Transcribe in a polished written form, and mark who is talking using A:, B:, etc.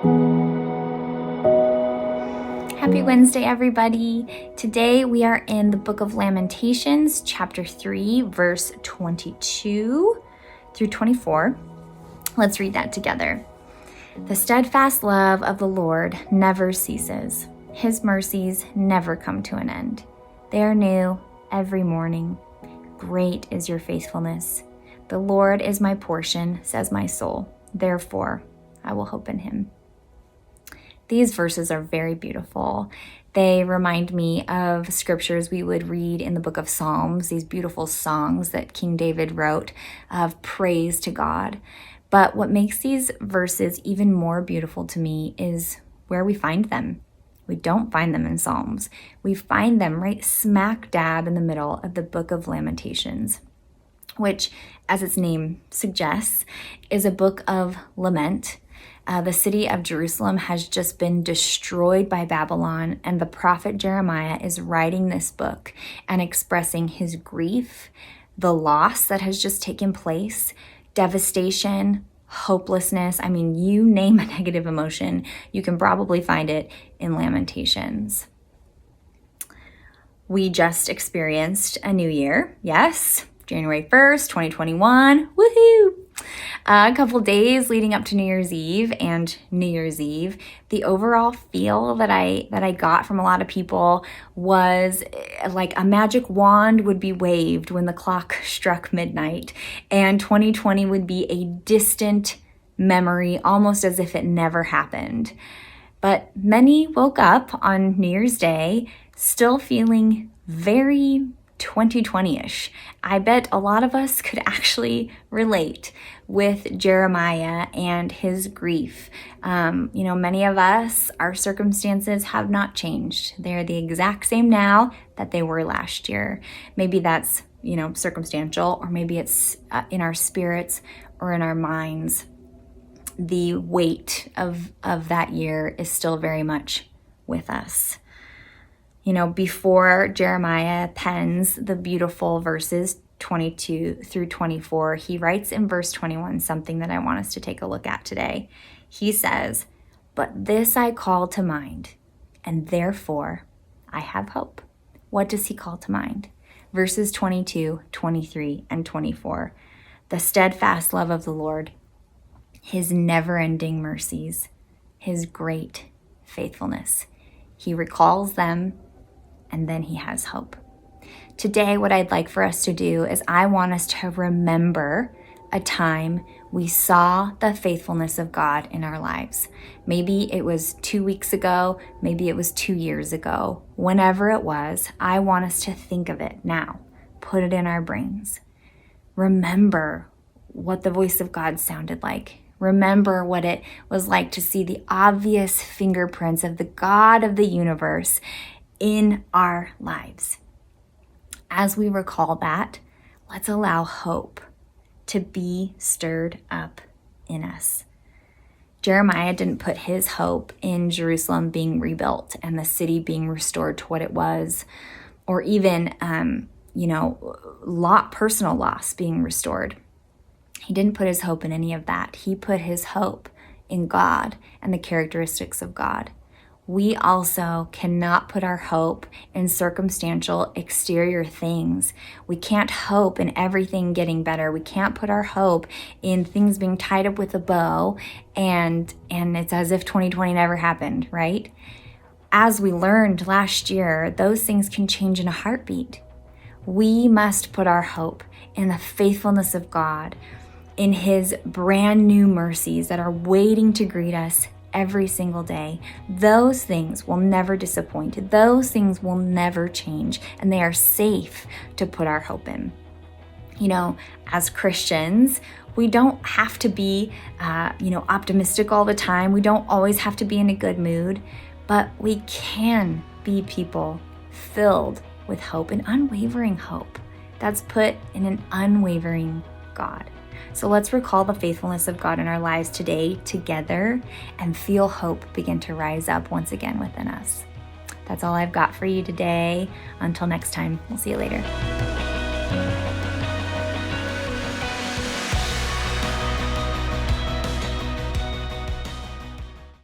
A: Happy Wednesday, everybody. Today we are in the book of Lamentations, chapter 3, verse 22 through 24. Let's read that together. The steadfast love of the Lord never ceases. His mercies never come to an end. They are new every morning. Great is your faithfulness. The Lord is my portion, says my soul. Therefore, I will hope in him. These verses are very beautiful. They remind me of scriptures we would read in the book of Psalms, these beautiful songs that King David wrote of praise to God. But what makes these verses even more beautiful to me is where we find them. We don't find them in Psalms. We find them right smack dab in the middle of the book of Lamentations, which, as its name suggests, is a book of lament. The city of Jerusalem has just been destroyed by Babylon, and the prophet Jeremiah is writing this book and expressing his grief, the loss that has just taken place, devastation, hopelessness. I mean, you name a negative emotion, you can probably find it in Lamentations. We just experienced a new year. Yes, January 1st, 2021. Woohoo! A couple days leading up to New Year's Eve and New Year's Eve, the overall feel that I got from a lot of people was like a magic wand would be waved when the clock struck midnight, and 2020 would be a distant memory, almost as if it never happened. But many woke up on New Year's Day still feeling very 2020-ish. I bet a lot of us could actually relate with Jeremiah and his grief. Many of us, our circumstances have not changed. They're the exact same now that they were last year. Maybe that's, circumstantial, or maybe it's in our spirits or in our minds. The weight of that year is still very much with us. Before Jeremiah pens the beautiful verses 22 through 24, he writes in verse 21 something that I want us to take a look at today. He says, "But this I call to mind, and therefore I have hope." What does he call to mind? Verses 22, 23, and 24. The steadfast love of the Lord, his never-ending mercies, his great faithfulness. He recalls them, and then he has hope. Today, what I'd like for us to do is I want us to remember a time we saw the faithfulness of God in our lives. Maybe it was 2 weeks ago, maybe it was 2 years ago. Whenever it was, I want us to think of it now. Put it in our brains. Remember what the voice of God sounded like. Remember what it was like to see the obvious fingerprints of the God of the universe in our lives. As we recall that, let's allow hope to be stirred up in us. Jeremiah didn't put his hope in Jerusalem being rebuilt and the city being restored to what it was, or even, personal loss being restored. He didn't put his hope in any of that. He put his hope in God and the characteristics of God. We also cannot put our hope in circumstantial exterior things. We can't hope in everything getting better. We can't put our hope in things being tied up with a bow and it's as if 2020 never happened, right? As we learned last year, those things can change in a heartbeat. We must put our hope in the faithfulness of God, in his brand new mercies that are waiting to greet us every single day. Those things will never disappoint. Those things will never change, and they are safe to put our hope in. As Christians, we don't have to be, optimistic all the time. We don't always have to be in a good mood, but we can be people filled with hope, an unwavering hope that's put in an unwavering God. So let's recall the faithfulness of God in our lives today together and feel hope begin to rise up once again within us. That's all I've got for you today. Until next time, we'll see you later.